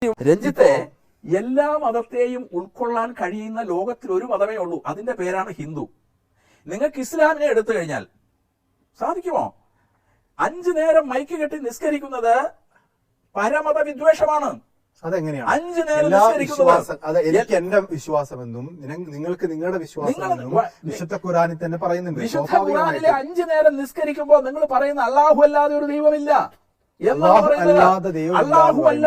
രഞ്ജിത്തെ, എല്ലാ മതത്തെയും ഉൾക്കൊള്ളാൻ കഴിയുന്ന ലോകത്തിൽ ഒരു മതമേ ഉള്ളൂ. അതിന്റെ പേരാണ് ഹിന്ദു. നിങ്ങൾക്ക് ഇസ്ലാമിനെ എടുത്തു കഴിഞ്ഞാൽ സാധിക്കുമോ? 5 നേരം മൈക്ക് കെട്ടി നിസ്കരിക്കുന്നത് പരമത വിദ്വേഷമാണ്. അതെങ്ങനെയാണ് 5 നേരം നിസ്കരിക്കുന്നത്? എനിക്ക് എന്റെ വിശ്വാസമെന്നും നിങ്ങൾക്ക് നിങ്ങളുടെ വിശ്വാസമെന്നും വിശുദ്ധ ഖുറാനിൽ തന്നെ പറയുന്നുണ്ട്. വിശുദ്ധ ഖുറാനിലെ 5 നേരം നിസ്കരിക്കുമ്പോൾ നിങ്ങൾ പറയുന്ന അല്ലാഹു അല്ലാതെ ഒരു ദൈവമില്ല. അല്ലാഹുവിൽ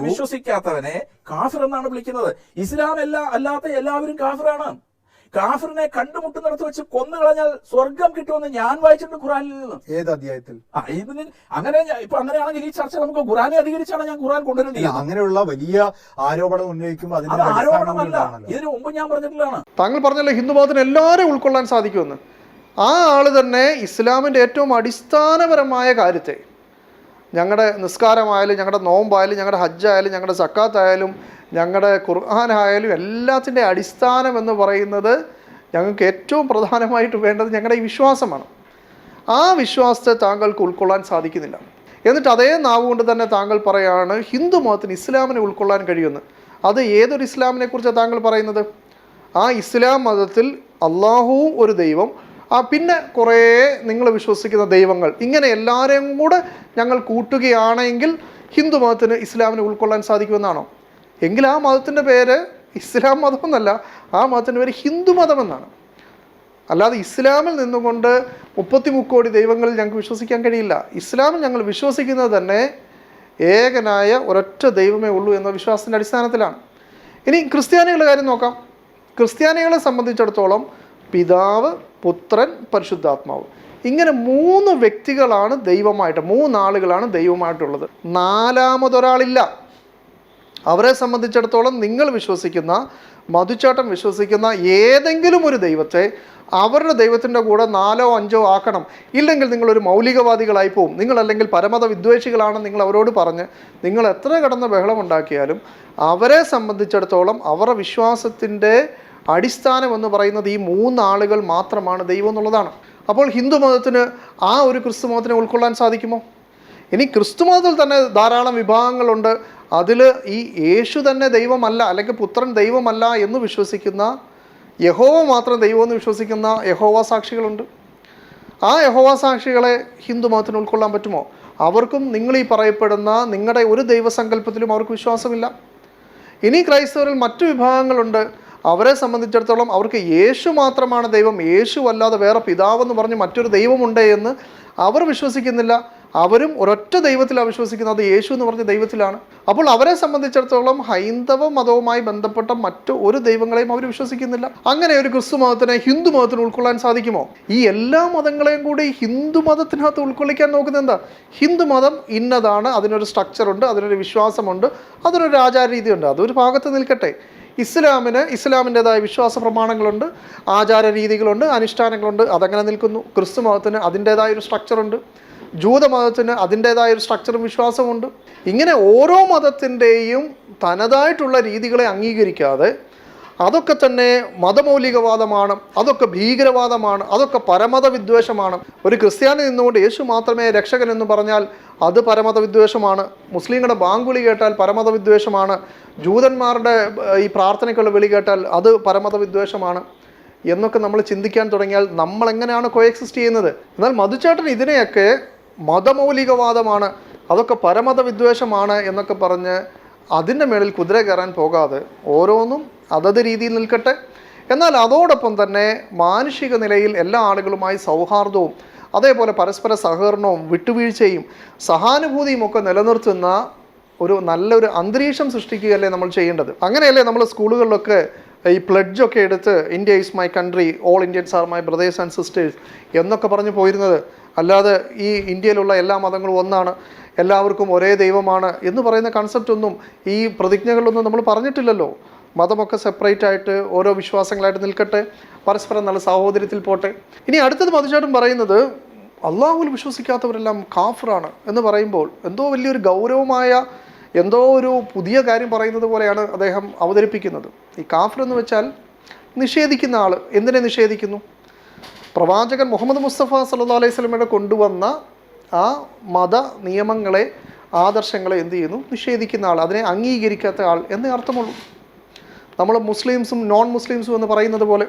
വിശ്വസിക്കാത്തവനെ കാഫിർ എന്നാണ് വിളിക്കുന്നത്. ഇസ്ലാം അല്ലാത്ത എല്ലാവരും കാഫിറാണ്. കാഫിറിനെ കണ്ടുമുട്ടുന്നിടത്ത് വെച്ച് കൊന്നുകളഞ്ഞാൽ സ്വർഗം കിട്ടുമെന്ന് ഞാൻ വായിച്ചിട്ടുണ്ട് ഖുറാനിൽ നിന്ന്. ഏത് അധ്യായത്തിൽ? അങ്ങനെയാണെങ്കിൽ ഈ ചർച്ച നമുക്ക് ഖുറാനെ അധികരിച്ചാണ് ഞാൻ ഖുറാൻ കൊണ്ടുവരേണ്ടത്. അങ്ങനെയുള്ള വലിയ ആരോപണം ഉന്നയിക്കുമ്പോൾ അത് ആരോപണമല്ല, ഇതിനു മുമ്പ് ഞാൻ പറഞ്ഞിട്ടുള്ളതാണ്. താങ്കൾ പറഞ്ഞല്ലോ ഹിന്ദു മതത്തിന് എല്ലാവരെയും ഉൾക്കൊള്ളാൻ സാധിക്കുമെന്ന്. ആ ആള് തന്നെ ഇസ്ലാമിൻ്റെ ഏറ്റവും അടിസ്ഥാനപരമായ കാര്യത്തെ, ഞങ്ങളുടെ നിസ്കാരമായാലും ഞങ്ങളുടെ നോമ്പായാലും ഞങ്ങളുടെ ഹജ്ജായാലും ഞങ്ങളുടെ സക്കാത്തായാലും ഞങ്ങളുടെ ഖുർആനായാലും എല്ലാത്തിൻ്റെ അടിസ്ഥാനം എന്ന് പറയുന്നത് ഞങ്ങൾക്ക് ഏറ്റവും പ്രധാനമായിട്ട് വേണ്ടത് ഞങ്ങളുടെ ഈ വിശ്വാസമാണ്. ആ വിശ്വാസത്തെ താങ്കൾക്ക് ഉൾക്കൊള്ളാൻ സാധിക്കുന്നില്ല. എന്നിട്ട് അതേ നാവ് കൊണ്ട് തന്നെ താങ്കൾ പറയാണ് ഹിന്ദു മതത്തിന് ഇസ്ലാമിനെ ഉൾക്കൊള്ളാൻ കഴിയുമെന്ന്. അത് ഏതൊരു ഇസ്ലാമിനെ കുറിച്ചാണ് താങ്കൾ പറയുന്നത്? ആ ഇസ്ലാം മതത്തിൽ അള്ളാഹുവും ഒരു ദൈവം, പിന്നെ കുറേ നിങ്ങൾ വിശ്വസിക്കുന്ന ദൈവങ്ങൾ, ഇങ്ങനെ എല്ലാവരെയും കൂടെ ഞങ്ങൾ കൂട്ടുകയാണെങ്കിൽ ഹിന്ദു മതത്തിന് ഇസ്ലാമിനെ ഉൾക്കൊള്ളാൻ സാധിക്കുമെന്നാണോ? എങ്കിൽ ആ മതത്തിൻ്റെ പേര് ഇസ്ലാം മതം എന്നല്ല, ആ മതത്തിൻ്റെ പേര് ഹിന്ദു മതം എന്നാണ്. അല്ലാതെ ഇസ്ലാമിൽ നിന്നുകൊണ്ട് 33 കോടി ദൈവങ്ങളിൽ ഞങ്ങൾക്ക് വിശ്വസിക്കാൻ കഴിയില്ല. ഇസ്ലാമിൽ ഞങ്ങൾ വിശ്വസിക്കുന്നത് തന്നെ ഏകനായ ഒരൊറ്റ ദൈവമേ ഉള്ളൂ എന്ന വിശ്വാസത്തിൻ്റെ അടിസ്ഥാനത്തിലാണ്. ഇനി ക്രിസ്ത്യാനികളുടെ കാര്യം നോക്കാം. ക്രിസ്ത്യാനികളെ സംബന്ധിച്ചിടത്തോളം പിതാവ്, പുത്രൻ, പരിശുദ്ധാത്മാവ്, ഇങ്ങനെ 3 വ്യക്തികളാണ് ദൈവമായിട്ട്, 3 ആളുകളാണ് ദൈവമായിട്ടുള്ളത്. 4മതൊരാളില്ല. അവരെ സംബന്ധിച്ചിടത്തോളം നിങ്ങൾ വിശ്വസിക്കുന്ന, മധുചാട്ടം വിശ്വസിക്കുന്ന ഏതെങ്കിലും ഒരു ദൈവത്തെ അവരുടെ ദൈവത്തിൻ്റെ കൂടെ 4ഓ 5ഓ ആക്കണം. ഇല്ലെങ്കിൽ നിങ്ങളൊരു മൗലികവാദികളായി പോവും. നിങ്ങളല്ലെങ്കിൽ പരമത വിദ്വേഷികളാണെന്ന് നിങ്ങൾ അവരോട് പറഞ്ഞ് നിങ്ങൾ എത്ര കടന്ന ബഹളം ഉണ്ടാക്കിയാലും അവരെ സംബന്ധിച്ചിടത്തോളം അവരുടെ വിശ്വാസത്തിൻ്റെ അടിസ്ഥാനം എന്ന് പറയുന്നത് ഈ 3 ആളുകൾ മാത്രമാണ് ദൈവം എന്നുള്ളതാണ്. അപ്പോൾ ഹിന്ദു മതത്തിന് ആ ഒരു ക്രിസ്തു മതത്തിനെ ഉൾക്കൊള്ളാൻ സാധിക്കുമോ? ഇനി ക്രിസ്തു മതത്തിൽ തന്നെ ധാരാളം വിഭാഗങ്ങളുണ്ട്. അതിൽ ഈ യേശു തന്നെ ദൈവമല്ല, അല്ലെങ്കിൽ പുത്രൻ ദൈവമല്ല എന്ന് വിശ്വസിക്കുന്ന, യഹോവ മാത്രം ദൈവമെന്ന് വിശ്വസിക്കുന്ന യഹോവ സാക്ഷികളുണ്ട്. ആ യഹോവ സാക്ഷികളെ ഹിന്ദു മതത്തിന് ഉൾക്കൊള്ളാൻ പറ്റുമോ? അവർക്കും നിങ്ങൾ ഈ പറയപ്പെടുന്ന നിങ്ങളുടെ ഒരു ദൈവസങ്കല്പത്തിലും അവർക്ക് വിശ്വാസമില്ല. ഇനി ക്രൈസ്തവരിൽ മറ്റു വിഭാഗങ്ങളുണ്ട്. അവരെ സംബന്ധിച്ചിടത്തോളം അവർക്ക് യേശു മാത്രമാണ് ദൈവം, യേശു അല്ലാതെ വേറെ പിതാവെന്ന് പറഞ്ഞ് മറ്റൊരു ദൈവമുണ്ട് എന്ന് അവർ വിശ്വസിക്കുന്നില്ല. അവരും ഒരൊറ്റ ദൈവത്തിലാണ് വിശ്വസിക്കുന്നത്, അത് യേശു എന്ന് പറഞ്ഞ ദൈവത്തിലാണ്. അപ്പോൾ അവരെ സംബന്ധിച്ചിടത്തോളം ഹൈന്ദവ മതവുമായി ബന്ധപ്പെട്ട മറ്റു ഒരു ദൈവങ്ങളെയും അവർ വിശ്വസിക്കുന്നില്ല. അങ്ങനെ ഒരു ക്രിസ്തു മതത്തിനെ ഹിന്ദു മതത്തിന് ഉൾക്കൊള്ളാൻ സാധിക്കുമോ? ഈ എല്ലാ മതങ്ങളെയും കൂടി ഹിന്ദു മതത്തിനകത്ത് ഉൾക്കൊള്ളിക്കാൻ നോക്കുന്നത് എന്താ? ഹിന്ദു മതം ഇന്നതാണ്, അതിനൊരു സ്ട്രക്ചറുണ്ട്, അതിനൊരു വിശ്വാസമുണ്ട്, അതിനൊരു ആചാരരീതിയുണ്ട്, അതൊരു ഭാഗത്ത് നിൽക്കട്ടെ. ഇസ്ലാമിൻ്റെതായ വിശ്വാസ പ്രമാണങ്ങളുണ്ട്, ആചാര രീതികളുണ്ട്, അനുഷ്ഠാനങ്ങളുണ്ട്, അതങ്ങനെ നിൽക്കുന്നു. ക്രിസ്തു മതത്തിന് അതിൻ്റേതായൊരു സ്ട്രക്ചറുണ്ട്, ജൂതമതത്തിന് അതിൻ്റേതായൊരു സ്ട്രക്ചറും വിശ്വാസമുണ്ട്. ഇങ്ങനെ ഓരോ മതത്തിൻ്റെയും തനതായിട്ടുള്ള രീതികളെ അംഗീകരിക്കാതെ അതൊക്കെ തന്നെ മതമൗലികവാദമാണ്, അതൊക്കെ ഭീകരവാദമാണ്, അതൊക്കെ പരമത വിദ്വേഷമാണ്. ഒരു ക്രിസ്ത്യാനി നിന്നുകൊണ്ട് യേശു മാത്രമേ രക്ഷകൻ എന്ന് പറഞ്ഞാൽ അത് പരമത വിദ്വേഷമാണ്. മുസ്ലിങ്ങളുടെ ബാങ്കുവിളി കേട്ടാൽ പരമത വിദ്വേഷമാണ്. ജൂതന്മാരുടെ ഈ പ്രാർത്ഥനയ്ക്കുള്ള വിളി കേട്ടാൽ അത് പരമത വിദ്വേഷമാണ് എന്നൊക്കെ നമ്മൾ ചിന്തിക്കാൻ തുടങ്ങിയാൽ നമ്മൾ എങ്ങനെയാണ് കോഎക്സിസ്റ്റ് ചെയ്യുന്നത്? എന്നാൽ മധുചേട്ടൻ ഇതിനെയൊക്കെ മതമൗലികവാദമാണ്, അതൊക്കെ പരമത വിദ്വേഷമാണ് എന്നൊക്കെ പറഞ്ഞ് അതിൻ്റെ മേളിൽ കുതിര കയറാൻ പോകാതെ ഓരോന്നും അതത് രീതിയിൽ നിൽക്കട്ടെ. എന്നാൽ അതോടൊപ്പം തന്നെ മാനുഷിക നിലയിൽ എല്ലാ ആളുകളുമായി സൗഹാർദ്ദവും അതേപോലെ പരസ്പര സഹകരണവും വിട്ടുവീഴ്ചയും സഹാനുഭൂതിയും ഒക്കെ നിലനിർത്തുന്ന ഒരു നല്ലൊരു അന്തരീക്ഷം സൃഷ്ടിക്കുകയല്ലേ നമ്മൾ ചെയ്യേണ്ടത്. അങ്ങനെയല്ലേ നമ്മൾ സ്കൂളുകളിലൊക്കെ ഈ പ്ലഡ്ജൊക്കെ എടുത്ത് India is my country, all Indians are my brothers and sisters എന്നൊക്കെ പറഞ്ഞു പോയിരുന്നത്. അല്ലാതെ ഈ ഇന്ത്യയിലുള്ള എല്ലാ മതങ്ങളും ഒന്നാണ്, എല്ലാവർക്കും ഒരേ ദൈവമാണ് എന്ന് പറയുന്ന കൺസെപ്റ്റ് ഒന്നും ഈ പ്രതിജ്ഞകളിലൊന്നും നമ്മൾ പറഞ്ഞിട്ടില്ലല്ലോ. മതമൊക്കെ സെപ്പറേറ്റ് ആയിട്ട് ഓരോ വിശ്വാസങ്ങളായിട്ട് നിൽക്കട്ടെ, പരസ്പരം നല്ല സാഹോദര്യത്തിൽ പോട്ടെ. ഇനി അടുത്തത് മധുചേട്ടൻ പറയുന്നത് അള്ളാഹുവിൽ വിശ്വസിക്കാത്തവരെല്ലാം കാഫിറാണ് എന്ന് പറയുമ്പോൾ എന്തോ വലിയൊരു ഗൗരവമായ എന്തോ ഒരു പുതിയ കാര്യം പറയുന്നത് പോലെയാണ് അദ്ദേഹം അവതരിപ്പിക്കുന്നത്. ഈ കാഫിർ എന്ന് വെച്ചാൽ നിഷേധിക്കുന്ന ആൾ. എന്തിനെ നിഷേധിക്കുന്നു? പ്രവാചകൻ മുഹമ്മദ് മുസ്തഫ സല്ലല്ലാഹു അലൈഹി വസല്ലമയുടെ കൊണ്ടുവന്ന ആ മത നിയമങ്ങളെ ആദർശങ്ങളെ എന്ത് ചെയ്യുന്നു? നിഷേധിക്കുന്ന ആൾ, അതിനെ അംഗീകരിക്കാത്ത ആൾ എന്നേ അർത്ഥമുള്ളൂ. നമ്മൾ മുസ്ലിംസും നോൺ മുസ്ലിംസും എന്ന് പറയുന്നത് പോലെ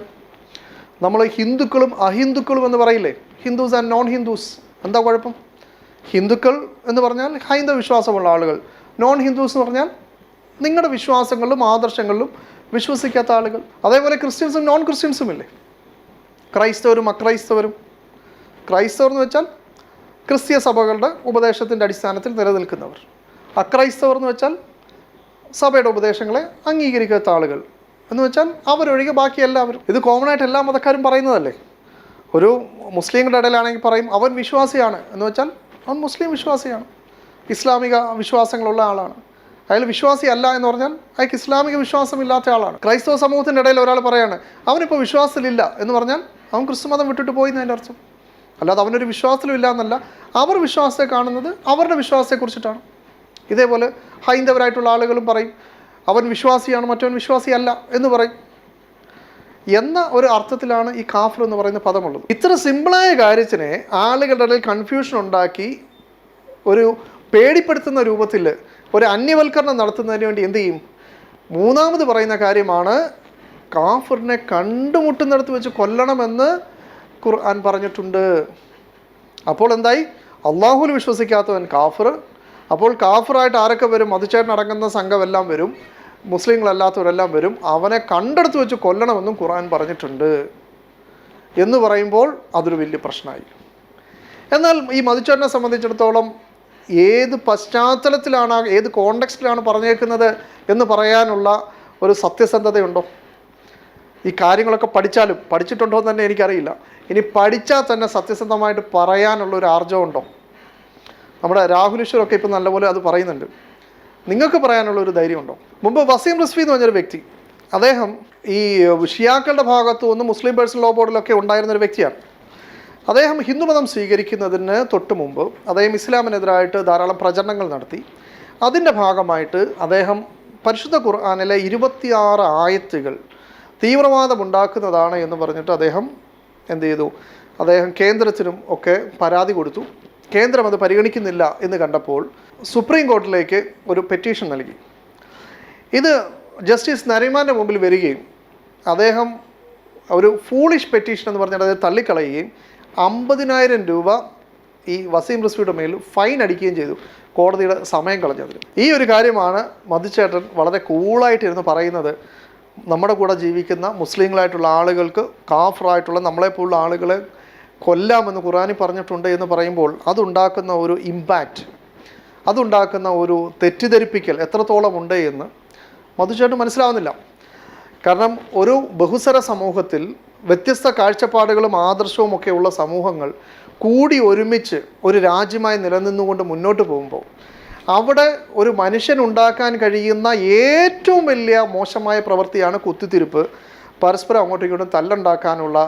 നമ്മൾ ഹിന്ദുക്കളും അഹിന്ദുക്കളും എന്ന് പറയില്ലേ? Hindus and non Hindus. എന്താ കുഴപ്പം? ഹിന്ദുക്കൾ എന്ന് പറഞ്ഞാൽ ഹൈന്ദവ വിശ്വാസമുള്ള ആളുകൾ, നോൺ ഹിന്ദുസ് എന്ന് പറഞ്ഞാൽ നിങ്ങളുടെ വിശ്വാസങ്ങളിലും ആദർശങ്ങളിലും വിശ്വസിക്കാത്ത ആളുകൾ. അതേപോലെ ക്രിസ്ത്യൻസും നോൺ ക്രിസ്ത്യൻസും ഇല്ലേ? ക്രൈസ്തവരും അക്രൈസ്തവരും. ക്രൈസ്തവർ എന്ന് വെച്ചാൽ ക്രിസ്തീയ സഭകളുടെ ഉപദേശത്തിൻ്റെ അടിസ്ഥാനത്തിൽ നിലനിൽക്കുന്നവർ. അക്രൈസ്തവർ എന്ന് വെച്ചാൽ സഭയുടെ ഉപദേശങ്ങളെ അംഗീകരിക്കാത്ത ആളുകൾ എന്ന് വെച്ചാൽ അവരൊഴികെ ബാക്കി എല്ലാവരും. ഇത് കോമൺ ആയിട്ട് എല്ലാ മതക്കാരും പറയുന്നതല്ലേ? ഒരു മുസ്ലിങ്ങളുടെ ഇടയിലാണെങ്കിൽ പറയും അവൻ വിശ്വാസിയാണ് എന്ന് വെച്ചാൽ അവൻ മുസ്ലിം വിശ്വാസിയാണ്, ഇസ്ലാമിക വിശ്വാസങ്ങളുള്ള ആളാണ്. അയാൾ വിശ്വാസി അല്ല എന്ന് പറഞ്ഞാൽ അയാൾക്ക് ഇസ്ലാമിക വിശ്വാസമില്ലാത്ത ആളാണ്. ക്രൈസ്തവ സമൂഹത്തിൻ്റെ ഇടയിൽ ഒരാൾ പറയാണ് അവനിപ്പോൾ വിശ്വാസത്തിലില്ല എന്ന് പറഞ്ഞാൽ അവൻ ക്രിസ്തു മതം വിട്ടിട്ട് പോയി എന്നതിൻ്റെ അർത്ഥം. അല്ലാതെ അവനൊരു വിശ്വാസത്തിലും ഇല്ല എന്നല്ല. അവർ വിശ്വാസത്തെ കാണുന്നത് അവരുടെ വിശ്വാസത്തെക്കുറിച്ചിട്ടാണ്. ഇതേപോലെ ഹൈന്ദവരായിട്ടുള്ള ആളുകളും പറയും അവൻ വിശ്വാസിയാണ് മറ്റവൻ വിശ്വാസിയല്ല എന്ന് പറയും. എന്ന ഒരു അർത്ഥത്തിലാണ് ഈ കാഫർ എന്ന് പറയുന്ന പദമുള്ളത്. ഇത്ര സിമ്പിളായ കാര്യത്തിനെ ആളുകളുടെ ഇടയിൽ കൺഫ്യൂഷൻ ഉണ്ടാക്കി ഒരു പേടിപ്പെടുത്തുന്ന രൂപത്തിൽ ഒരു അന്യവൽക്കരണം നടത്തുന്നതിന് വേണ്ടി എന്ത് ചെയ്യും? മൂന്നാമത് പറയുന്ന കാര്യമാണ് കാഫിറിനെ കണ്ടുമുട്ടുന്നിടത്ത് വെച്ച് കൊല്ലണമെന്ന് ഖുർആൻ പറഞ്ഞിട്ടുണ്ട്. അപ്പോൾ എന്തായി? അള്ളാഹുവിൽ വിശ്വസിക്കാത്തവൻ കാഫിർ. അപ്പോൾ കാഫിറായിട്ട് ആരൊക്കെ വരും? മധുചേട്ടൻ അടങ്ങുന്ന സംഘമെല്ലാം വരും, മുസ്ലിങ്ങളല്ലാത്തവരെല്ലാം വരും. അവനെ കണ്ടെടുത്ത് വെച്ച് കൊല്ലണമെന്നും ഖുർആൻ പറഞ്ഞിട്ടുണ്ട് എന്ന് പറയുമ്പോൾ അതൊരു വലിയ പ്രശ്നമായി. എന്നാൽ ഈ മധുചേട്ടനെ സംബന്ധിച്ചിടത്തോളം ഏത് പശ്ചാത്തലത്തിലാണ്, ഏത് കോണ്ടെക്സ്റ്റിലാണ് പറഞ്ഞേക്കുന്നത് എന്ന് പറയാനുള്ള ഒരു സത്യസന്ധതയുണ്ടോ? ഈ കാര്യങ്ങളൊക്കെ പഠിച്ചിട്ടുണ്ടോ എന്ന് തന്നെ എനിക്കറിയില്ല. ഇനി പഠിച്ചാൽ തന്നെ സത്യസന്ധമായിട്ട് പറയാനുള്ള ഒരു ആർജവമുണ്ടോ? നമ്മുടെ രാഹുൽ ഈശ്വരൊക്കെ ഇപ്പം നല്ലപോലെ അത് പറയുന്നുണ്ട്. നിങ്ങൾക്ക് പറയാനുള്ള ഒരു ധൈര്യമുണ്ടോ? മുമ്പ് വസീം റിസ്വി എന്ന് പറഞ്ഞൊരു വ്യക്തി, അദ്ദേഹം ഈ ഷിയാക്കളുടെ ഭാഗത്തു നിന്ന് മുസ്ലിം പേഴ്സണൽ ലോ ബോർഡിലൊക്കെ ഉണ്ടായിരുന്നൊരു വ്യക്തിയാണ്. അദ്ദേഹം ഹിന്ദുമതം സ്വീകരിക്കുന്നതിന് തൊട്ട് മുമ്പ് അദ്ദേഹം ഇസ്ലാമിനെതിരായിട്ട് ധാരാളം പ്രചരണങ്ങൾ നടത്തി. അതിൻ്റെ ഭാഗമായിട്ട് അദ്ദേഹം പരിശുദ്ധ ഖുർആനിലെ 26 ആയത്തുകൾ തീവ്രവാദമുണ്ടാക്കുന്നതാണ് എന്ന് പറഞ്ഞിട്ട് അദ്ദേഹം എന്ത് ചെയ്തു? അദ്ദേഹം കേന്ദ്രത്തിനും ഒക്കെ പരാതി കൊടുത്തു. കേന്ദ്രം അത് പരിഗണിക്കുന്നില്ല എന്ന് കണ്ടപ്പോൾ സുപ്രീം കോടതിയിലേക്ക് ഒരു പെറ്റീഷൻ നൽകി. ഇത് ജസ്റ്റിസ് നരിമാൻ്റെ മുമ്പിൽ വരികയും അദ്ദേഹം ഒരു ഫൂളിഷ് പെറ്റീഷൻ എന്ന് പറഞ്ഞിട്ട് അത് തള്ളിക്കളയുകയും 50,000 രൂപ ഈ വസീം റിസ്വിയുടെ മേൽ ഫൈൻ അടിക്കുകയും ചെയ്തു, കോടതിയുടെ സമയം കളഞ്ഞതിൽ. ഈ ഒരു കാര്യമാണ് മധുചേട്ടൻ വളരെ കൂളായിട്ടിരുന്ന് പറയുന്നത്. നമ്മുടെ കൂടെ ജീവിക്കുന്ന മുസ്ലിങ്ങളായിട്ടുള്ള ആളുകൾക്ക് കാഫറായിട്ടുള്ള നമ്മളെപ്പോലുള്ള ആളുകളെ കൊല്ലാമെന്ന് ഖുർആനിൽ പറഞ്ഞിട്ടുണ്ട് എന്ന് പറയുമ്പോൾ അതുണ്ടാക്കുന്ന ഒരു ഇമ്പാക്റ്റ്, അതുണ്ടാക്കുന്ന ഒരു തെറ്റിദ്ധരിപ്പിക്കൽ എത്രത്തോളം ഉണ്ട് എന്ന് മധുചേട്ടൻ മനസ്സിലാവുന്നില്ല. കാരണം ഒരു ബഹുസ്വര സമൂഹത്തിൽ വ്യത്യസ്ത കാഴ്ചപ്പാടുകളും ആദർശവും ഒക്കെയുള്ള സമൂഹങ്ങൾ കൂടി ഒരുമിച്ച് ഒരു രാജ്യമായി നിലനിന്നുകൊണ്ട് മുന്നോട്ട് പോകുമ്പോൾ അവിടെ ഒരു മനുഷ്യനുണ്ടാക്കാൻ കഴിയുന്ന ഏറ്റവും വലിയ മോശമായ പ്രവൃത്തിയാണ് കുത്തിത്തിരിപ്പ്, പരസ്പരം അങ്ങോട്ടും ഇങ്ങോട്ടും തല്ലുണ്ടാക്കാനുള്ള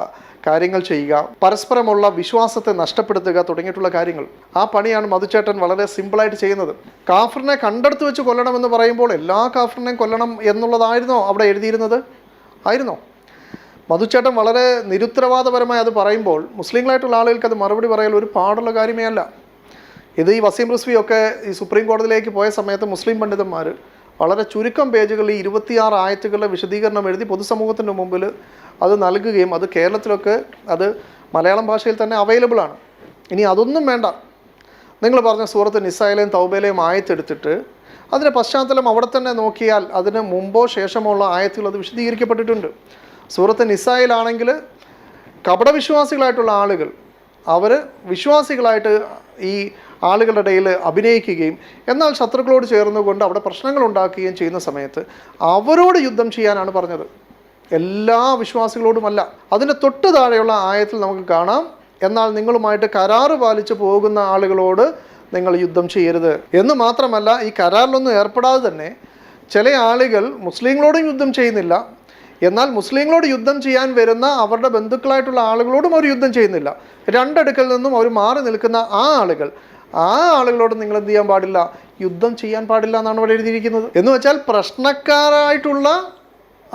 കാര്യങ്ങൾ ചെയ്യുക, പരസ്പരമുള്ള വിശ്വാസത്തെ നഷ്ടപ്പെടുത്തുക തുടങ്ങിയിട്ടുള്ള കാര്യങ്ങൾ. ആ പണിയാണ് മധുചേട്ടൻ വളരെ സിമ്പിളായിട്ട് ചെയ്യുന്നത്. കാഫറിനെ കണ്ടെടുത്ത് വെച്ച് കൊല്ലണമെന്ന് പറയുമ്പോൾ എല്ലാ കാഫറിനെയും കൊല്ലണം എന്നുള്ളതായിരുന്നോ അവിടെ എഴുതിയിരുന്നത്? ആയിരുന്നോ? മധുചേട്ടൻ വളരെ നിരുത്തരവാദപരമായി അത് പറയുമ്പോൾ മുസ്ലിങ്ങളായിട്ടുള്ള ആളുകൾക്ക് അത് മറുപടി പറയാൻ ഒരു പാടുള്ള കാര്യമേ അല്ല. ഇത് ഈ വസീം റിസ്വി ഒക്കെ ഈ സുപ്രീം കോടതിയിലേക്ക് പോയ സമയത്ത് മുസ്ലിം പണ്ഡിതന്മാർ വളരെ ചുരുക്കം പേജുകളിൽ ഈ 26 ആയത്തുകളുടെ വിശദീകരണം എഴുതി പൊതുസമൂഹത്തിൻ്റെ മുമ്പിൽ അത് നൽകുകയും അത് കേരളത്തിലൊക്കെ അത് മലയാളം ഭാഷയിൽ തന്നെ അവൈലബിൾ ആണ്. ഇനി അതൊന്നും വേണ്ട, നിങ്ങൾ പറഞ്ഞ സൂറത്ത് നിസായിലെയും തൗബയിലെയും ആയത്തെടുത്തിട്ട് അതിൻ്റെ പശ്ചാത്തലം അവിടെ തന്നെ നോക്കിയാൽ അതിന് മുമ്പോ ശേഷമോ ഉള്ള ആയത്തുകൾ അത് വിശദീകരിക്കപ്പെട്ടിട്ടുണ്ട്. സൂറത്ത് നിസായിലാണെങ്കിൽ കപടവിശ്വാസികളായിട്ടുള്ള ആളുകൾ അവർ വിശ്വാസികളായിട്ട് ഈ ആളുകളുടെ ഇടയിൽ അഭിനയിക്കുകയും എന്നാൽ ശത്രുക്കളോട് ചേർന്നുകൊണ്ട് അവിടെ പ്രശ്നങ്ങൾ ഉണ്ടാക്കുകയും ചെയ്യുന്ന സമയത്ത് അവരോട് യുദ്ധം ചെയ്യാനാണ് പറഞ്ഞത്, എല്ലാ വിശ്വാസികളോടുമല്ല. അതിൻ്റെ തൊട്ട് താഴെയുള്ള ആയത്തിൽ നമുക്ക് കാണാം, എന്നാൽ നിങ്ങളുമായിട്ട് കരാറ് പാലിച്ച് പോകുന്ന ആളുകളോട് നിങ്ങൾ യുദ്ധം ചെയ്യരുത് എന്ന്. മാത്രമല്ല ഈ കരാറിലൊന്നും ഏർപ്പെടാതെ തന്നെ ചില ആളുകൾ മുസ്ലിങ്ങളോടും യുദ്ധം ചെയ്യുന്നില്ല, എന്നാൽ മുസ്ലിങ്ങളോട് യുദ്ധം ചെയ്യാൻ വരുന്ന അവരുടെ ബന്ധുക്കളായിട്ടുള്ള ആളുകളോടും അവർ യുദ്ധം ചെയ്യുന്നില്ല. രണ്ടടുക്കൽ നിന്നും അവർ മാറി നിൽക്കുന്ന ആ ആളുകളോട് നിങ്ങൾ എന്ത് ചെയ്യാൻ പാടില്ല? യുദ്ധം ചെയ്യാൻ പാടില്ല എന്നാണ് അവിടെ എഴുതിയിരിക്കുന്നത്. എന്ന് വെച്ചാൽ പ്രശ്നക്കാരായിട്ടുള്ള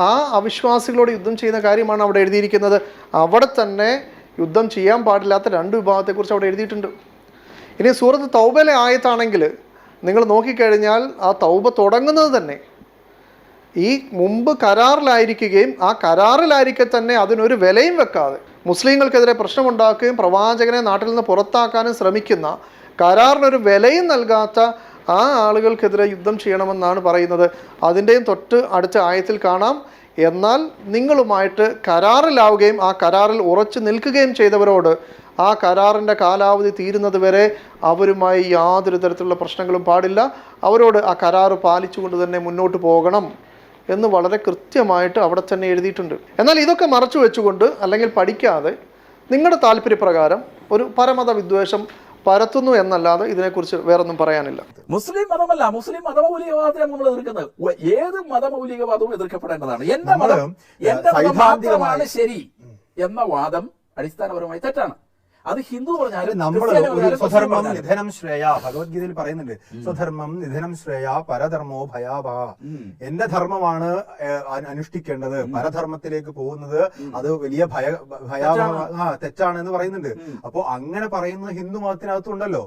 ആ അവിശ്വാസികളോട് യുദ്ധം ചെയ്യുന്ന കാര്യമാണ് അവിടെ എഴുതിയിരിക്കുന്നത്. അവിടെ തന്നെ യുദ്ധം ചെയ്യാൻ പാടില്ലാത്ത 2 വിഭാഗത്തെക്കുറിച്ച് അവിടെ എഴുതിയിട്ടുണ്ട്. ഇനി സൂറത്ത് തൗബയിലെ ആയത്താണെങ്കിൽ നിങ്ങൾ നോക്കിക്കഴിഞ്ഞാൽ ആ തൗബ തുടങ്ങുന്നത് തന്നെ ഈ മുമ്പ് കരാറിലായിരിക്കുകയും ആ കരാറിലായിരിക്കെ തന്നെ അതിനൊരു വിലയും വെക്കാതെ മുസ്ലിങ്ങൾക്കെതിരെ പ്രശ്നമുണ്ടാക്കുകയും പ്രവാചകനെ നാട്ടിൽ നിന്ന് പുറത്താക്കാനും ശ്രമിക്കുന്ന, കരാറിനൊരു വിലയും നൽകാത്ത ആ ആളുകൾക്കെതിരെ യുദ്ധം ചെയ്യണമെന്നാണ് പറയുന്നത്. അതിൻ്റെയും തൊട്ട് അടുത്ത ആയത്തിൽ കാണാം, എന്നാൽ നിങ്ങളുമായിട്ട് കരാറിലാവുകയും ആ കരാറിൽ ഉറച്ചു നിൽക്കുകയും ചെയ്തവരോട് ആ കരാറിൻ്റെ കാലാവധി തീരുന്നത് വരെ അവരുമായി യാതൊരു തരത്തിലുള്ള പ്രശ്നങ്ങളും പാടില്ല, അവരോട് ആ കരാറ് പാലിച്ചുകൊണ്ട് തന്നെ മുന്നോട്ട് പോകണം എന്ന് വളരെ കൃത്യമായിട്ട് അവിടെ തന്നെ എഴുതിയിട്ടുണ്ട്. എന്നാൽ ഇതൊക്കെ മറച്ചു വെച്ചുകൊണ്ട് അല്ലെങ്കിൽ പഠിക്കാതെ നിങ്ങളുടെ താല്പര്യപ്രകാരം ഒരു പരമത വിദ്വേഷം പരത്തുന്നു എന്നല്ലാതെ ഇതിനെക്കുറിച്ച് വേറൊന്നും പറയാനില്ല. മുസ്ലിം മതമല്ല, മുസ്ലിം മതമൗലികവാദത്തിനാണ് നമ്മൾ എതിർക്കുന്നത്. ഏത് മതമൗലികവാദവും എതിർക്കപ്പെടേണ്ടതാണ്. എന്റെ മതം മാത്രമാണ് ശരി എന്ന വാദം അടിസ്ഥാനപരമായി തെറ്റാണ്. അത് ഹിന്ദു പറഞ്ഞാലും സ്വധർമ്മം നിധനം ശ്രേയ, ഭഗവത്ഗീതയിൽ പറയുന്നുണ്ട്, സ്വധർമ്മം നിധനം ശ്രേയ പരധർമ്മോ ഭയാവഹ. എന്റെ ധർമ്മമാണ് അനുഷ്ഠിക്കേണ്ടത്, പരധർമ്മത്തിലേക്ക് പോകുന്നത് അത് വലിയ ഭയാവഹ തെറ്റാണെന്ന് പറയുന്നുണ്ട്. അപ്പോ അങ്ങനെ പറയുന്ന ഹിന്ദു മതത്തിനകത്തുണ്ടല്ലോ.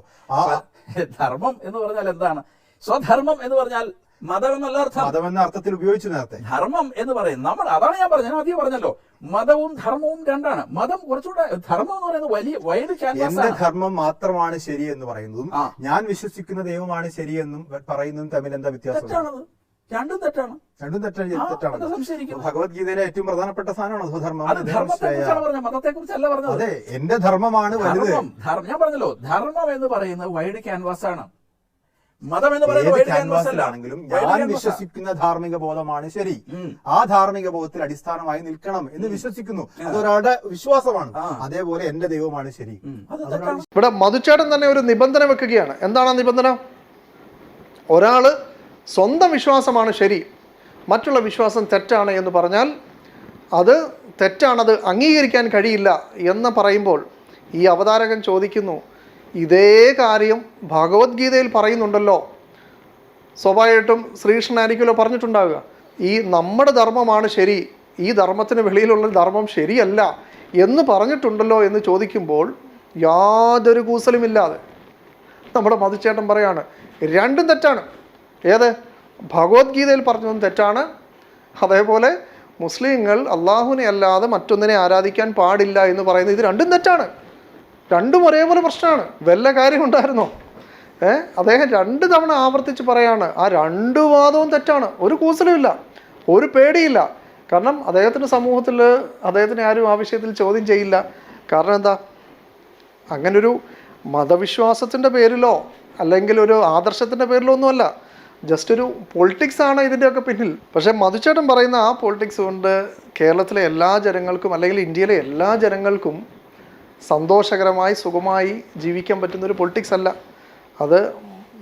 ധർമ്മം എന്ന് പറഞ്ഞാൽ എന്താണ്? സ്വധർമ്മം എന്ന് പറഞ്ഞാൽ മതം എന്നല്ല അർത്ഥം. മതം എന്ന അർത്ഥത്തിൽ ഉപയോഗിച്ചു നേരത്തെ. ധർമ്മം എന്ന് പറയുന്നത് നമ്മൾ, അതാണ് ഞാൻ പറഞ്ഞത്, ഞാൻ ആദ്യം പറഞ്ഞല്ലോ, മതവും ധർമ്മവും രണ്ടാണ്. മതം കുറച്ചുകൂടെ, ധർമ്മം എന്ന് പറയുന്നത് വലിയ വൈഡ് ക്യാൻവാസ്. എന്റെ ധർമ്മം മാത്രമാണ് ശരി എന്ന് പറയുന്നതും ഞാൻ വിശ്വസിക്കുന്ന ദൈവമാണ് ശരിയെന്നും പറയുന്നതും തമ്മിൽ എന്താ വ്യത്യാസം? തെറ്റാണത്, രണ്ടും തെറ്റാണ്. രണ്ടും തെറ്റാണ്. ഭഗവത്ഗീതയിലെ ഏറ്റവും പ്രധാനപ്പെട്ട സാധനമാണ് സ്വധർമ്മം. മതത്തെ കുറിച്ചല്ല പറഞ്ഞത്. അതെ, എന്റെ ധർമ്മമാണ് വലുത്. ഞാൻ പറഞ്ഞല്ലോ, ധർമ്മം എന്ന് പറയുന്നത് വൈഡ് ക്യാൻവാസ് ആണ്. മതം എന്ന് പറയുന്നത് ഞാൻ വിശ്വസിക്കുന്ന ധാർമ്മിക ബോധമാണ് ശരി, ആ ധാർമ്മിക ബോധത്തിൽ അടിസ്ഥാനമായി നിൽക്കണം എന്ന് വിശ്വസിക്കുന്നു. അതൊരാളുടെ വിശ്വാസമാണ്. അതേപോലെ എന്റെ ദൈവമാണ് ശരി. ഇവിടെ മധുച്ചേട്ടൻ തന്നെ ഒരു നിബന്ധന വെക്കുകയാണ്. എന്താണ് ആ നിബന്ധന? ഒരാള് സ്വന്തം വിശ്വാസമാണ് ശരി, മറ്റുള്ള വിശ്വാസം തെറ്റാണ് എന്ന് പറഞ്ഞാൽ അത് തെറ്റാണത് അംഗീകരിക്കാൻ കഴിയില്ല എന്ന് പറയുമ്പോൾ ഈ അവതാരകൻ ചോദിക്കുന്നു, ഇതേ കാര്യം ഭഗവത്ഗീതയിൽ പറയുന്നുണ്ടല്ലോ, സ്വാഭാവികമായിട്ടും ശ്രീകൃഷ്ണനായിരിക്കുമല്ലോ പറഞ്ഞിട്ടുണ്ടാവുക, ഈ നമ്മുടെ ധർമ്മമാണ് ശരി, ഈ ധർമ്മത്തിന് വെളിയിലുള്ള ധർമ്മം ശരിയല്ല എന്ന് പറഞ്ഞിട്ടുണ്ടല്ലോ എന്ന് ചോദിക്കുമ്പോൾ യാതൊരു കൂസലുമില്ലാതെ നമ്മുടെ മധുച്ചേട്ടൻ പറയാണ് രണ്ടും തെറ്റാണ്. ഏത്? ഭഗവത്ഗീതയിൽ പറഞ്ഞതും തെറ്റാണ്, അതേപോലെ മുസ്ലിങ്ങൾ അള്ളാഹുവിനെ അല്ലാതെ മറ്റൊന്നിനെ ആരാധിക്കാൻ പാടില്ല എന്ന് പറയുന്നത് ഇത് രണ്ടും തെറ്റാണ്. രണ്ടും ഒരേപോലെ പ്രശ്നമാണ്. വല്ല കാര്യമുണ്ടായിരുന്നോ? അദ്ദേഹം 2 തവണ ആവർത്തിച്ച് പറയാണ് ആ 2 വാദവും തെറ്റാണ്. ഒരു കൂസലുമില്ല, ഒരു പേടിയില്ല. കാരണം അദ്ദേഹത്തിൻ്റെ സമൂഹത്തിൽ അദ്ദേഹത്തിനെ ആരും ആ വിഷയത്തിൽ ചോദ്യം ചെയ്യില്ല. കാരണം എന്താ? അങ്ങനൊരു മതവിശ്വാസത്തിൻ്റെ പേരിലോ അല്ലെങ്കിൽ ഒരു ആദർശത്തിൻ്റെ പേരിലോ ഒന്നുമല്ല, ജസ്റ്റ് ഒരു പൊളിറ്റിക്സ് ആണ് ഇതിൻ്റെയൊക്കെ പിന്നിൽ. പക്ഷേ മധുച്ചേട്ടൻ പറയുന്ന ആ പൊളിറ്റിക്സ് കൊണ്ട് കേരളത്തിലെ എല്ലാ ജനങ്ങൾക്കും അല്ലെങ്കിൽ ഇന്ത്യയിലെ എല്ലാ ജനങ്ങൾക്കും സന്തോഷകരമായി സുഖമായി ജീവിക്കാൻ പറ്റുന്നൊരു പൊളിറ്റിക്സ് അല്ല. അത്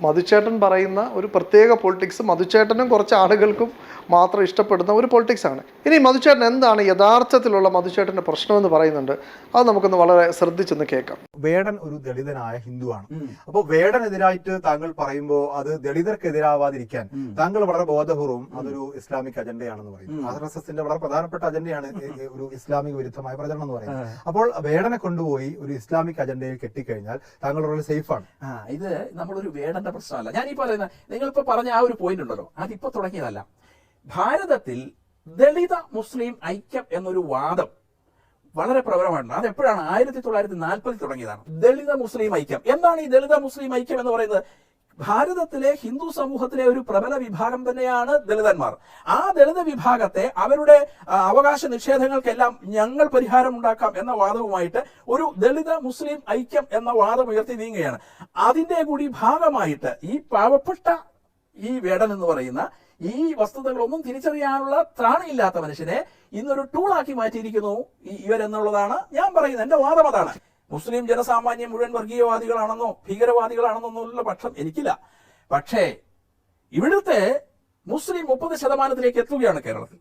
മധുച്ചേട്ടൻ പറയുന്ന ഒരു പ്രത്യേക പൊളിറ്റിക്സ്, മധുച്ചേട്ടനും കുറച്ച് ആളുകൾക്കും മാത്രം ഇഷ്ടപ്പെടുന്ന ഒരു പൊളിറ്റിക്സാണ്. ഇനി മധുച്ചേട്ടൻ എന്താണ് യഥാർത്ഥത്തിലുള്ള മധുച്ചേട്ടൻ്റെ പ്രശ്നമെന്ന് പറയുന്നുണ്ട്. അത് നമുക്കൊന്ന് വളരെ ശ്രദ്ധിച്ചൊന്ന് കേൾക്കാം. വേടൻ ഒരു ദളിതനായ ഹിന്ദുവാണ്. അപ്പോൾ വേടനെതിരായിട്ട് താങ്കൾ പറയുമ്പോൾ അത് ദളിതർക്കെതിരാവാതിരിക്കാൻ താങ്കൾ വളരെ ബോധപൂർവം അതൊരു ഇസ്ലാമിക് അജണ്ടയാണെന്ന് പറയുന്നു. RSSന്റെ വളരെ പ്രധാനപ്പെട്ട അജണ്ടയാണ് ഒരു ഇസ്ലാമിക വിരുദ്ധമായ പ്രചരണം എന്ന് പറയുന്നത്. അപ്പോൾ വേടനെ കൊണ്ടുപോയി ഒരു ഇസ്ലാമിക് അജണ്ടയിൽ കെട്ടിക്കഴിഞ്ഞാൽ താങ്കളുടെ സേഫാണ്. ഇത് നമ്മളൊരു വേടന്റെ പ്രശ്നമല്ല. ഞാൻ ഈ പറയുന്ന നിങ്ങളിപ്പോ പറഞ്ഞ ആ ഒരു പോയിന്റ് ഉണ്ടല്ലോ, അതിപ്പോ തുടങ്ങിയതല്ല. ഭാരതത്തിൽ ദളിത മുസ്ലിം ഐക്യം എന്നൊരു വാദം വളരെ പ്രബലമാണ്. അത് എപ്പോഴാണ്? 1940 തുടങ്ങിയതാണ് ദളിത മുസ്ലിം ഐക്യം. എന്താണ് ഈ ദളിത മുസ്ലിം ഐക്യം എന്ന് പറയുന്നത്? ഭാരതത്തിലെ ഹിന്ദു സമൂഹത്തിലെ ഒരു പ്രബല വിഭാഗം തന്നെയാണ് ദളിതന്മാർ. ആ ദളിത വിഭാഗത്തെ അവരുടെ അവകാശ നിഷേധങ്ങൾക്കെല്ലാം ഞങ്ങൾ പരിഹാരം ഉണ്ടാക്കാം എന്ന വാദവുമായിട്ട് ഒരു ദളിത മുസ്ലിം ഐക്യം എന്ന വാദം ഉയർത്തി നീങ്ങുകയാണ്. അതിന്റെ കൂടി ഭാഗമായിട്ട് ഈ പാവപ്പെട്ട ഈ വേടൻ എന്ന് പറയുന്ന ഈ വസ്തുതകളൊന്നും തിരിച്ചറിയാനുള്ള ത്രാണിയില്ലാത്ത മനുഷ്യനെ ഇന്നൊരു ടൂളാക്കി മാറ്റിയിരിക്കുന്നു ഇവരെന്നുള്ളതാണ് ഞാൻ പറയുന്നത്. എന്റെ വാദം അതാണ്. മുസ്ലിം ജനസാമാന്യം മുഴുവൻ വർഗീയവാദികളാണെന്നോ ഭീകരവാദികളാണെന്നൊന്നുള്ള പക്ഷം എനിക്കില്ല. പക്ഷേ ഇവിടുത്തെ മുസ്ലിം 30% എത്തുകയാണ് കേരളത്തിൽ.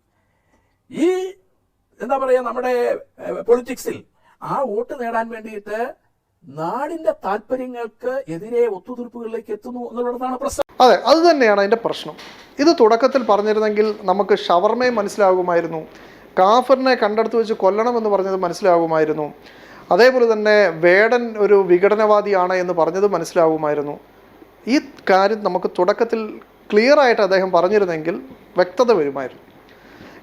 ഈ എന്താ പറയാ, നമ്മുടെ പൊളിറ്റിക്സിൽ ആ വോട്ട് നേടാൻ വേണ്ടിയിട്ട് നാടിന്റെ താല്പര്യങ്ങൾക്ക് എതിരെ ഒത്തുതീർപ്പുകളിലേക്ക് എത്തുന്നു എന്നുള്ളതാണ് പ്രശ്നം. അതെ, അത് തന്നെയാണ് അതിൻ്റെ പ്രശ്നം. ഇത് തുടക്കത്തിൽ പറഞ്ഞിരുന്നെങ്കിൽ നമുക്ക് ഷവർമയെ മനസ്സിലാകുമായിരുന്നു, കാഫറിനെ കണ്ടെടുത്ത് വെച്ച് കൊല്ലണമെന്ന് പറഞ്ഞത് മനസ്സിലാകുമായിരുന്നു, അതേപോലെ തന്നെ വേടൻ ഒരു വിഘടനവാദിയാണ് എന്ന് പറഞ്ഞത് മനസ്സിലാകുമായിരുന്നു. ഈ കാര്യം നമുക്ക് തുടക്കത്തിൽ ക്ലിയറായിട്ട് അദ്ദേഹം പറഞ്ഞിരുന്നെങ്കിൽ വ്യക്തത വരുമായിരുന്നു.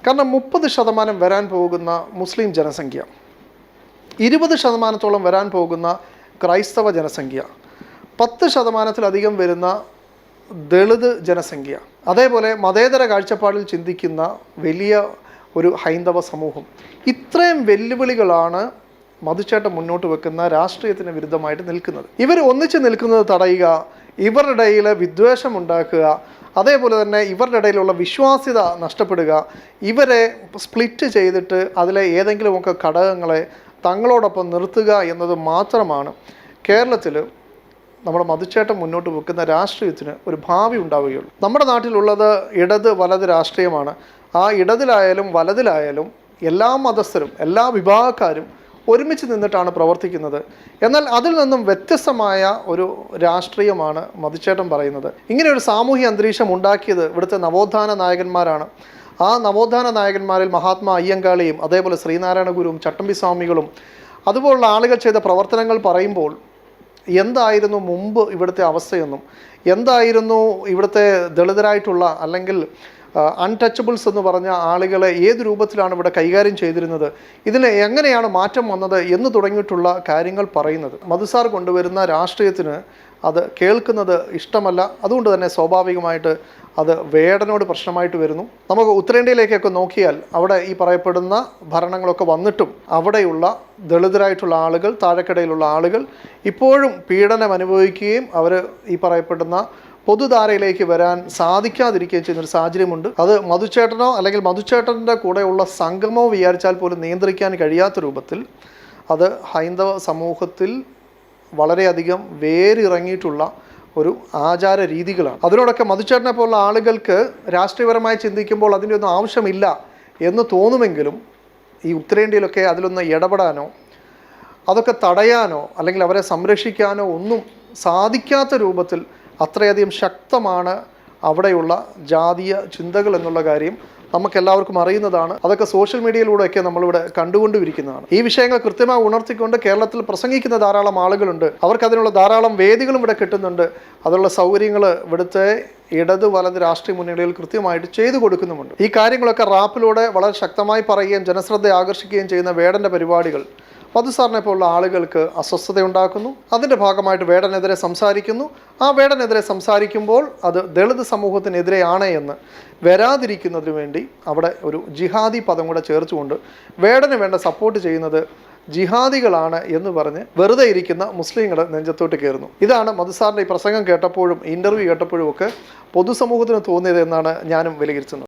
കാരണം 30% വരാൻ പോകുന്ന മുസ്ലിം ജനസംഖ്യ, 20% വരാൻ പോകുന്ന ക്രൈസ്തവ ജനസംഖ്യ, 10%-ലധികം വരുന്ന ദളിത് ജനസംഖ്യ, അതേപോലെ മതേതര കാഴ്ചപ്പാടിൽ ചിന്തിക്കുന്ന വലിയ ഒരു ഹൈന്ദവ സമൂഹം, ഇത്രയും വെല്ലുവിളികളാണ് മധുച്ചേട്ടൻ മുന്നോട്ട് വെക്കുന്ന രാഷ്ട്രീയത്തിന് വിരുദ്ധമായിട്ട് നിൽക്കുന്നത്. ഇവർ ഒന്നിച്ച് നിൽക്കുന്നത് തടയുക, ഇവരുടെ ഇടയിൽ വിദ്വേഷം ഉണ്ടാക്കുക, അതേപോലെ തന്നെ ഇവരുടെ ഇടയിലുള്ള വിശ്വാസ്യത നഷ്ടപ്പെടുക, ഇവരെ സ്പ്ലിറ്റ് ചെയ്തിട്ട് അതിലെ ഏതെങ്കിലുമൊക്കെ ഘടകങ്ങളെ തങ്ങളോടൊപ്പം നിർത്തുക എന്നത് മാത്രമാണ് കേരളത്തിൽ നമ്മുടെ മധുച്ചേട്ടൻ മുന്നോട്ട് വെക്കുന്ന രാഷ്ട്രീയത്തിന് ഒരു ഭാവി ഉണ്ടാവുകയുള്ളൂ. നമ്മുടെ നാട്ടിലുള്ളത് ഇടത് വലത് രാഷ്ട്രീയമാണ്. ആ ഇടതിലായാലും വലതിലായാലും എല്ലാ മതസ്ഥരും എല്ലാ വിഭാഗക്കാരും ഒരുമിച്ച് നിന്നിട്ടാണ് പ്രവർത്തിക്കുന്നത്. എന്നാൽ അതിൽ നിന്നും വ്യത്യസ്തമായ ഒരു രാഷ്ട്രീയമാണ് മധുച്ചേട്ടൻ പറയുന്നത്. ഇങ്ങനെ ഒരു സാമൂഹ്യ അന്തരീക്ഷം ഉണ്ടാക്കിയത് ഇവിടുത്തെ നവോത്ഥാന നായകന്മാരാണ്. ആ നവോത്ഥാന നായകന്മാരിൽ മഹാത്മാ അയ്യങ്കാളിയും അതേപോലെ ശ്രീനാരായണ ഗുരുവും ചട്ടമ്പി സ്വാമികളും അതുപോലുള്ള ആളുകൾ ചെയ്ത പ്രവർത്തനങ്ങൾ പറയുമ്പോൾ എന്തായിരുന്നു മുമ്പ് ഇവിടുത്തെ അവസ്ഥയെന്നും എന്തായിരുന്നു ഇവിടുത്തെ ദളിതരായിട്ടുള്ള അല്ലെങ്കിൽ അൺടച്ചബിൾസ് എന്ന് പറഞ്ഞ ആളുകളെ ഏത് രൂപത്തിലാണ് ഇവിടെ കൈകാര്യം ചെയ്തിരുന്നത്, ഇതിന് എങ്ങനെയാണ് മാറ്റം വന്നത് എന്ന് തുടങ്ങിയിട്ടുള്ള കാര്യങ്ങൾ പറയുന്നത്. മധുസാർ കൊണ്ടുവരുന്ന രാഷ്ട്രീയത്തിന് അത് കേൾക്കുന്നത് ഇഷ്ടമല്ല. അതുകൊണ്ട് തന്നെ സ്വാഭാവികമായിട്ട് അത് വേടനോട് പ്രശ്നമായിട്ട് വരുന്നു. നമുക്ക് ഉത്തരേന്ത്യയിലേക്കൊക്കെ നോക്കിയാൽ അവിടെ ഈ പറയപ്പെടുന്ന ഭരണങ്ങളൊക്കെ വന്നിട്ടും അവിടെയുള്ള ദളിതരായിട്ടുള്ള ആളുകൾ, താഴെക്കിടയിലുള്ള ആളുകൾ ഇപ്പോഴും പീഡനം അനുഭവിക്കുകയും അവർ ഈ പറയപ്പെടുന്ന പൊതുധാരയിലേക്ക് വരാൻ സാധിക്കാതിരിക്കുകയും ചെയ്യുന്നൊരു സാഹചര്യമുണ്ട്. അത് മധുച്ചേട്ടനോ അല്ലെങ്കിൽ മധുച്ചേട്ടൻ്റെ കൂടെയുള്ള സംഘമോ വിചാരിച്ചാൽ പോലും നിയന്ത്രിക്കാൻ കഴിയാത്ത രൂപത്തിൽ അത് ഹൈന്ദവ സമൂഹത്തിൽ വളരെയധികം വേരിറങ്ങിയിട്ടുള്ള ഒരു ആചാര രീതികളാണ്. അതിനോടൊക്കെ മധുച്ചേട്ടനെ പോലുള്ള ആളുകൾക്ക് രാഷ്ട്രീയപരമായി ചിന്തിക്കുമ്പോൾ അതിൻ്റെ ഒന്നും ആവശ്യമില്ല എന്ന് തോന്നുമെങ്കിലും ഈ ഉത്തരേന്ത്യയിലൊക്കെ അതിലൊന്ന് ഇടപെടാനോ അതൊക്കെ തടയാനോ അല്ലെങ്കിൽ അവരെ സംരക്ഷിക്കാനോ ഒന്നും സാധിക്കാത്ത രൂപത്തിൽ അത്രയധികം ശക്തമാണ് അവിടെയുള്ള ജാതീയ ചിന്തകൾ എന്നുള്ള കാര്യം നമുക്കെല്ലാവർക്കും അറിയുന്നതാണ്. അതൊക്കെ സോഷ്യൽ മീഡിയയിലൂടെയൊക്കെ നമ്മളിവിടെ കണ്ടുകൊണ്ടിരിക്കുന്നതാണ്. ഈ വിഷയങ്ങൾ കൃത്യമായി ഉണർത്തിക്കൊണ്ട് കേരളത്തിൽ പ്രസംഗിക്കുന്ന ധാരാളം ആളുകളുണ്ട്. അവർക്കതിനുള്ള ധാരാളം വേദികളും ഇവിടെ കിട്ടുന്നുണ്ട്. അതിനുള്ള സൗകര്യങ്ങൾ ഇവിടുത്തെ ഇടത് വലത് രാഷ്ട്രീയ മുന്നണികൾ കൃത്യമായിട്ട് ചെയ്തു കൊടുക്കുന്നുമുണ്ട്. ഈ കാര്യങ്ങളൊക്കെ റാപ്പിലൂടെ വളരെ ശക്തമായി പറയുകയും ജനശ്രദ്ധ ആകർഷിക്കുകയും ചെയ്യുന്ന വേടൻ്റെ പരിപാടികൾ മധുസാറിനെ പോലുള്ള ആളുകൾക്ക് അസ്വസ്ഥതയുണ്ടാക്കുന്നു. അതിൻ്റെ ഭാഗമായിട്ട് വേടനെതിരെ സംസാരിക്കുന്നു. ആ വേടനെതിരെ സംസാരിക്കുമ്പോൾ അത് ദളിത് സമൂഹത്തിനെതിരെയാണ് എന്ന് വരാതിരിക്കുന്നതിന് വേണ്ടി അവിടെ ഒരു ജിഹാദി പദം കൂടെ ചേർത്തുകൊണ്ട് വേടന് വേണ്ട സപ്പോർട്ട് ചെയ്യുന്നത് ജിഹാദികളാണ് എന്ന് പറഞ്ഞ് വെറുതെ ഇരിക്കുന്ന മുസ്ലിങ്ങൾ നെഞ്ചത്തോട്ട് കയറുന്നു. ഇതാണ് മധുസാറിൻ്റെ ഈ പ്രസംഗം കേട്ടപ്പോഴും ഇൻ്റർവ്യൂ കേട്ടപ്പോഴും ഒക്കെ പൊതുസമൂഹത്തിന് തോന്നിയത് എന്നാണ് ഞാനും വിലയിരുത്തുന്നത്.